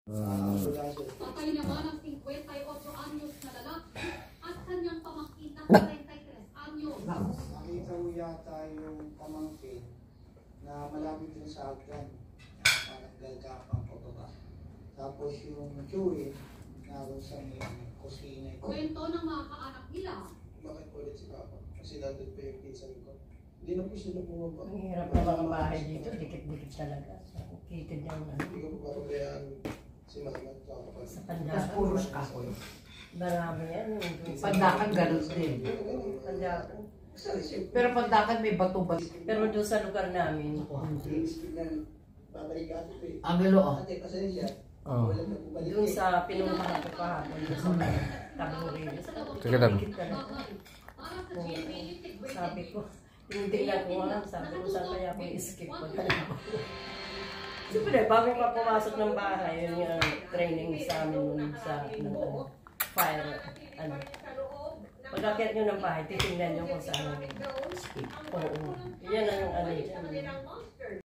Patay naman ang 58 anyos na lalaki at kanyang pamangkin na 33 anyos. Nakita mo yata yung pamangkin na malapit din sa hagdan. Naggalgapang pababa. Tapos yung Chewy, naroon sa may kusina. Kwento ng mga kaanak nila. Bakit ulit si Papa? Kasi nandun pa yung pinsan ko. Hindi na po sila bumaba. Ang hirap na mga bahay dito, dikit-dikit talaga. Kitid yung Hindi ko pa pabayaan si Mama at Papa. sa pandakan. Tapos puros kahoy. Marami yan. Pandakan ganun din. Pandakan. Pero pandakan may bato-bato. Pero doon sa lugar namin, Babalik ate ko eh. Ang galo. Ate, pasensya. Oh. Wala na bumalik doon eh. sa pinuntahan ko kahapon, doon sa tabong rin. Sige lang. Dikit talaga. Sabi ko, tinitingnan ko nga, sabi ko, saan kaya akong skip pagkala ko. Siyempre, bago pa pumasok ng bahay, yun yung training sa amin nun sa fire. Pagkakit nyo ng bahay, titingnan nyo kung saan skip. Oo. Yan ang ano dyan.